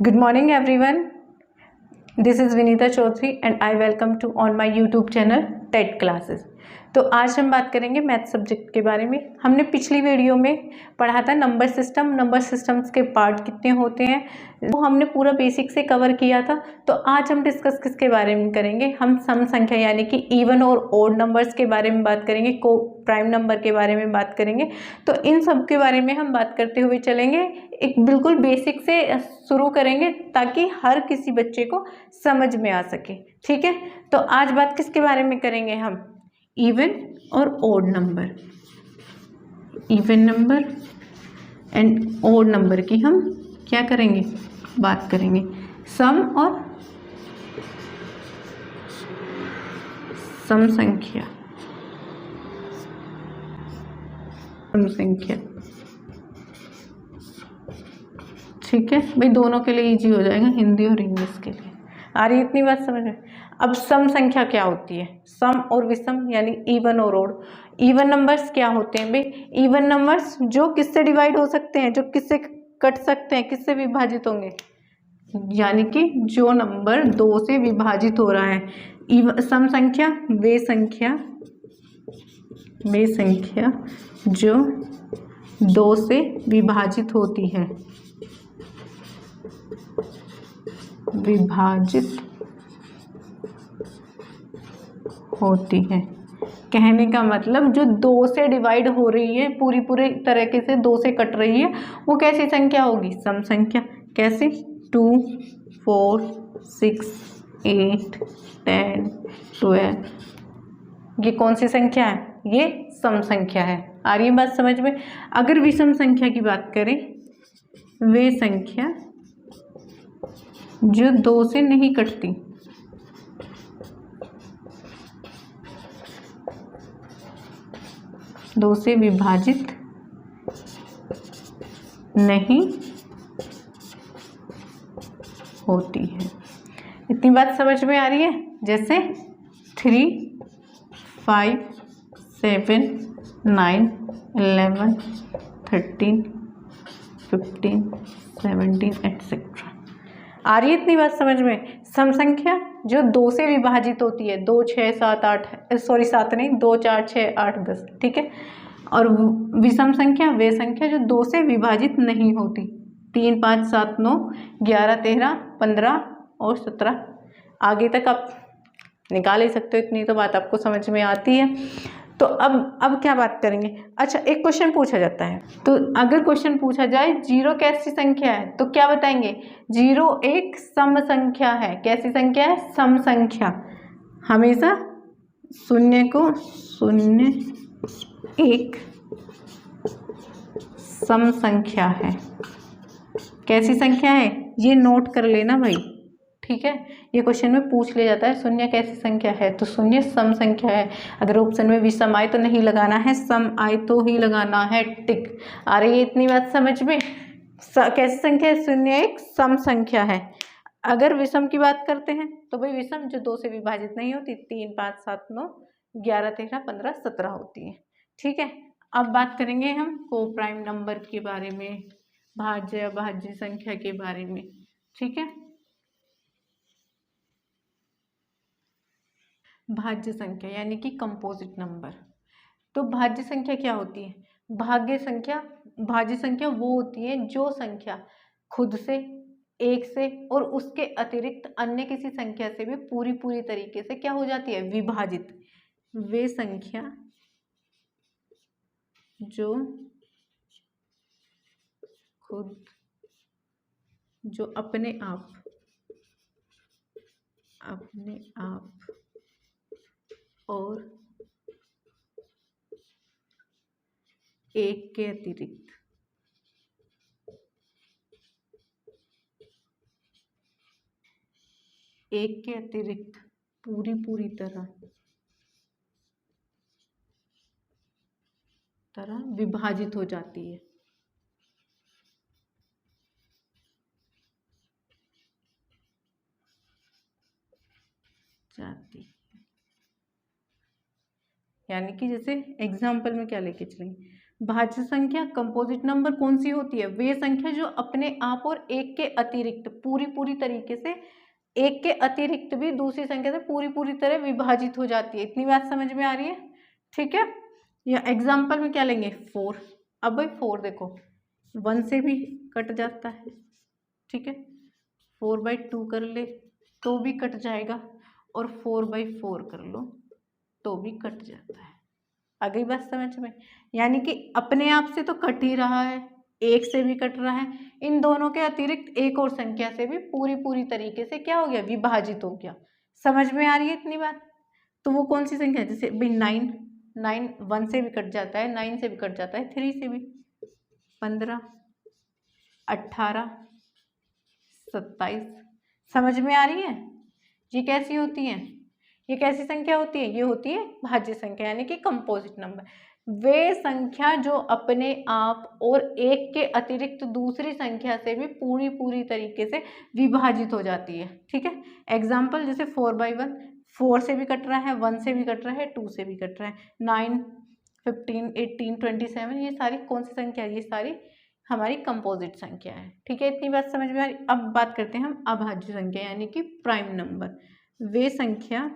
Good morning everyone. This is Vinita Chaudhary and I welcome to on my YouTube channel TED Classes. तो आज हम बात करेंगे math subject के बारे में। हमने पिछली वीडियो में पढ़ा था नंबर सिस्टम्स के पार्ट कितने होते हैं, वो हमने पूरा बेसिक से कवर किया था। तो आज हम डिस्कस किसके बारे में करेंगे, हम सम संख्या यानी कि इवन और ओड नंबर्स के बारे में बात करेंगे, को प्राइम नंबर के बारे में बात करेंगे। तो इन सब के बारे में हम बात करते हुए चलेंगे, एक बिल्कुल बेसिक से शुरू करेंगे ताकि हर किसी बच्चे को समझ में आ सके। ठीक है, तो आज बात किसके बारे में करेंगे हम, इवन और odd number, even number and odd number की हम क्या करेंगे, बात करेंगे। सम और सम संख्या, सम संख्या। ठीक है भाई, दोनों के लिए इजी हो जाएगा, हिंदी और इंग्लिश के लिए। आ रही इतनी बात समझ में। अब सम संख्या क्या होती है, सम और विषम यानी इवन और ओड। इवन नंबर्स क्या होते हैं भाई, इवन नंबर्स जो किससे डिवाइड हो सकते हैं, जो किससे कट सकते हैं, किससे विभाजित होंगे, यानी कि जो नंबर 2 से विभाजित हो रहा है। सम संख्या वे संख्या जो 2 से विभाजित होती है, कहने का मतलब जो 2 से डिवाइड हो रही है, पूरी तरीके से 2 से कट रही है, वो कैसी संख्या होगी, सम संख्या। कैसे, 2, 4, 6, 8, 10, 12, ये कौन सी संख्या है, ये सम संख्या है। आ रही है बात समझ में। अगर विषम संख्या की बात करें, वे संख्या जो 2 से नहीं कटती, दो से विभाजित नहीं होती है। इतनी बात समझ में आ रही है। जैसे 3, 5, 7, 9, 11, 13, 15, 17 एटसेट्रा। आ रही है इतनी बात समझ में। सम संख्या जो 2 से विभाजित होती है, 2, 6, 7, 8, सॉरी 7 नहीं, 2, 4, 6, 8, 10। ठीक है, और विषम संख्या वे संख्या जो 2 से विभाजित नहीं होती, 3, 5, 7, 9, 11, 13, 15 और 17। आगे तक आप निकाल ही सकते हो, इतनी तो बात आपको समझ में आती है। तो अब क्या बात करेंगे। अच्छा, एक क्वेश्चन पूछा जाता है, तो अगर क्वेश्चन पूछा जाए 0 कैसी संख्या है, तो क्या बताएंगे, 0 एक सम संख्या है। कैसी संख्या है, सम संख्या। हमेशा शून्य को शून्य एक सम संख्या है। कैसी संख्या है, ये नोट कर लेना भाई। ठीक है, ये क्वेश्चन में पूछ लिया जाता है, शून्य कैसी संख्या है, तो शून्य सम संख्या है। अगर ऑप्शन में विषम आए तो नहीं लगाना है, सम आए तो ही लगाना है टिक। आ रही है इतनी बात समझ में। कैसी संख्या है, शून्य एक सम संख्या है। अगर विषम की बात करते हैं तो भाई विषम जो 2 से विभाजित नहीं होती, 3, 5, 7, 9, 11, 13, 15, 17 होती है। ठीक है, अब बात करेंगे हम को प्राइम नंबर के बारे में, भाज्य अभाज्य संख्या के बारे में। ठीक है, भाज्य संख्या यानी कि कंपोजिट नंबर। तो भाज्य संख्या क्या होती है, भाज्य संख्या वो होती है जो संख्या खुद से, एक से और उसके अतिरिक्त अन्य किसी संख्या से भी पूरी तरीके से क्या हो जाती है, विभाजित। वे संख्या जो खुद, जो अपने आप और एक के अतिरिक्त पूरी तरह विभाजित हो जाती है। यानी कि जैसे एग्जाम्पल में क्या लेके चलेंगे, भाज्य संख्या कंपोजिट नंबर कौन सी होती है? वे संख्या जो अपने आप और एक के अतिरिक्त पूरी तरीके से, एक के अतिरिक्त भी दूसरी संख्या से पूरी तरह विभाजित हो जाती है। इतनी बात समझ में आ रही है? ठीक है। या एग्जाम्पल में क्या लेंगे? 4। अब भाई 4 देखो 1 से भी कट जाता है, ठीक है। 4/2 कर ले तो भी कट जाएगा, और 4/4 कर लो तो भी कट जाता है। आ गई बात समझ में? यानी कि अपने आप से तो कट ही रहा है, एक से भी कट रहा है, इन दोनों के अतिरिक्त एक और संख्या से भी पूरी तरीके से क्या हो गया? विभाजित हो गया। समझ में आ रही है इतनी बात? तो वो कौन सी संख्या है? जैसे भाई 9 1 से भी कट जाता है, 9 से भी कट जाता है, 3 से भी, 15, 18, 27। समझ में आ रही है? ये कैसी होती है? ये कैसी संख्या होती है? ये होती है भाज्य संख्या, यानी कि कंपोजिट नंबर। वे संख्या जो अपने आप और एक के अतिरिक्त दूसरी संख्या से भी पूरी तरीके से विभाजित हो जाती है, ठीक है। एग्जाम्पल जैसे 4/1, 4 से भी कट रहा है, 1 से भी कट रहा है, 2 से भी कट रहा है, 9, 15, 18, 27, ये सारी कौन सी संख्या है? ये सारी हमारी कंपोजिट संख्या है, ठीक है। इतनी बात समझ में आ रही? अब बात करते हैं हम अभाज्य संख्या यानी कि प्राइम नंबर। वे संख्या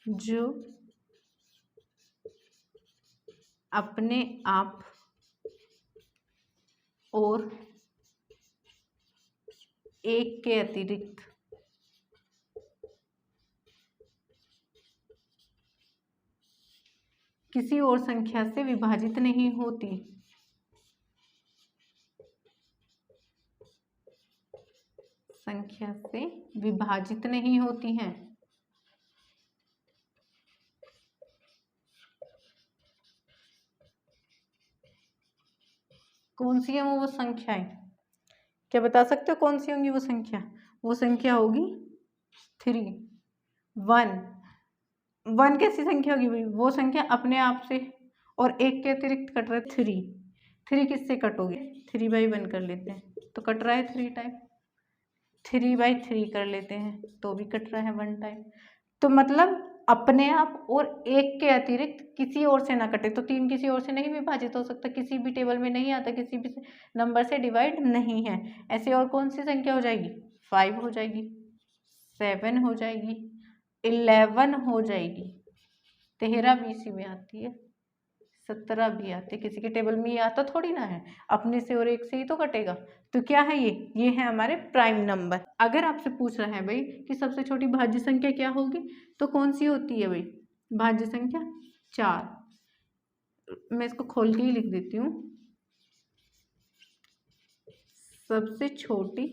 जो अपने आप और एक के अतिरिक्त किसी और संख्या से विभाजित नहीं होती, संख्या से विभाजित नहीं होती हैं। कौन सी है वो संख्याएं? क्या बता सकते हो कौन सी होंगी वो संख्या? वो संख्या होगी 3, 1। 1 कैसी संख्या होगी भाई? वो संख्या अपने आप से और एक के अतिरिक्त कट रहा है 3। 3 किससे कटोगे? 3/1 कर लेते हैं तो कट रहा है 3 टाइम। 3/3 कर लेते हैं तो भी कट रहा है 1 टाइम। तो मतलब अपने आप और एक के अतिरिक्त किसी और से ना कटे। तो 3 किसी और से नहीं विभाजित हो सकता, किसी भी टेबल में नहीं आता, किसी भी नंबर से डिवाइड नहीं है। ऐसे और कौन सी संख्या हो जाएगी? 5 हो जाएगी, 7 हो जाएगी, 11 हो जाएगी, 13 भी इसी में आती है, 17 भी आती है। किसी के टेबल में ये आता थोड़ी ना है, अपने से और एक से ही तो कटेगा। तो क्या है ये है हमारे प्राइम नंबर। अगर आपसे पूछ रहा है भाई कि सबसे छोटी भाज्य संख्या क्या होगी, तो कौन सी होती है भाई? भाज्य संख्या 4। मैं इसको खोल के ही लिख देती हूँ। सबसे छोटी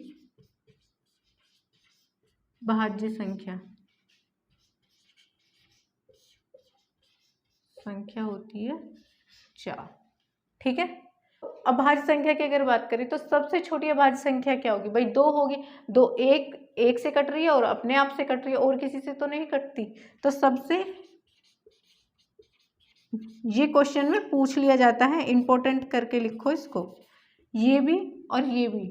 भाज्य संख्या होती है 4, ठीक है। अभाज्य संख्या की अगर बात करें तो सबसे छोटी अभाज्य संख्या क्या होगी भाई? 2 होगी। 2 एक से कट रही है और अपने आप से कट रही है, और किसी से तो नहीं कटती। तो सबसे, ये क्वेश्चन में पूछ लिया जाता है, इंपॉर्टेंट करके लिखो इसको, ये भी और ये भी,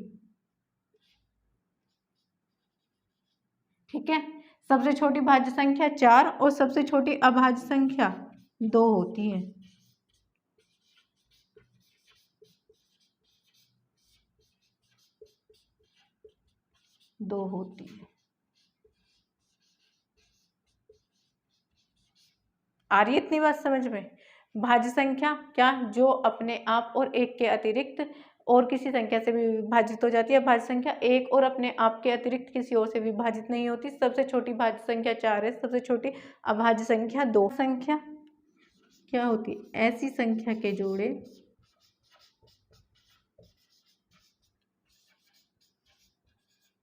ठीक है। सबसे छोटी भाज्य संख्या 4 और सबसे छोटी अभाज्य संख्या 2 होती है। आ रही है इतनी बात समझ में? भाज्य संख्या क्या? जो अपने आप और एक के अतिरिक्त और किसी संख्या से भी विभाजित हो जाती है। भाज्य संख्या एक और अपने आप के अतिरिक्त किसी और से विभाजित नहीं होती। सबसे छोटी भाज्य संख्या 4 है, सबसे छोटी अभाज्य संख्या 2। संख्या क्या होती है? ऐसी संख्या के जोड़े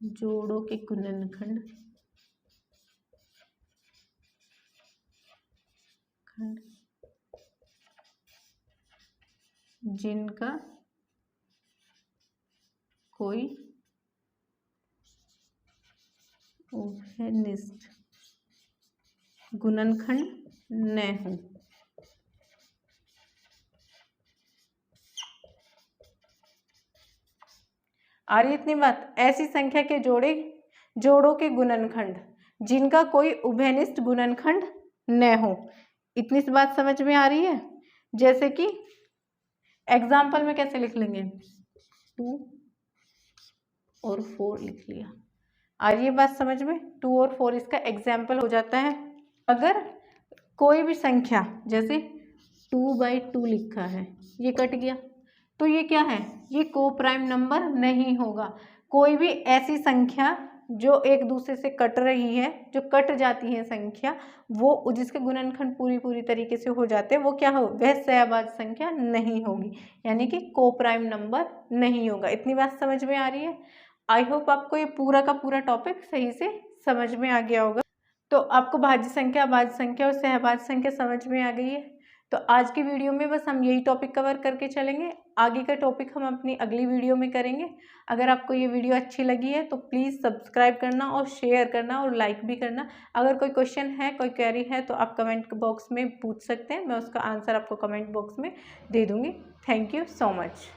जोड़ों के गुणनखंड जिनका कोई उभयनिष्ठ गुणनखंड न हो। आ रही इतनी बात? ऐसी संख्या के जोड़ों के गुणनखंड जिनका कोई उभयनिष्ठ गुणनखंड न हो। इतनी सी बात समझ में आ रही है। जैसे कि एग्जाम्पल में कैसे लिख लेंगे, 2 और 4 लिख लिया। आ रही है बात समझ में, 2 और 4 इसका एग्जाम्पल हो जाता है। अगर कोई भी संख्या जैसे 2/2 लिखा है, ये कट गया, तो ये क्या है, ये को प्राइम नंबर नहीं होगा। कोई भी ऐसी संख्या जो एक दूसरे से कट रही है, जो कट जाती है संख्या, वो जिसके गुणनखंड पूरी तरीके से हो जाते हैं, वो क्या हो, वह सहभाज्य संख्या नहीं होगी, यानी कि को प्राइम नंबर नहीं होगा। इतनी बात समझ में आ रही है। आई होप आपको ये पूरा का पूरा टॉपिक सही से समझ में आ गया होगा। तो आपको भाज्य संख्या, अभाज्य संख्या और सहभाज्य संख्या समझ में आ गई है। तो आज की वीडियो में बस हम यही टॉपिक कवर करके चलेंगे। आगे का टॉपिक हम अपनी अगली वीडियो में करेंगे। अगर आपको ये वीडियो अच्छी लगी है तो प्लीज़ सब्सक्राइब करना और शेयर करना और लाइक भी करना। अगर कोई क्वेश्चन है, कोई क्वेरी है तो आप कमेंट बॉक्स में पूछ सकते हैं, मैं उसका आंसर आपको कमेंट बॉक्स में दे दूँगी। Thank you so much.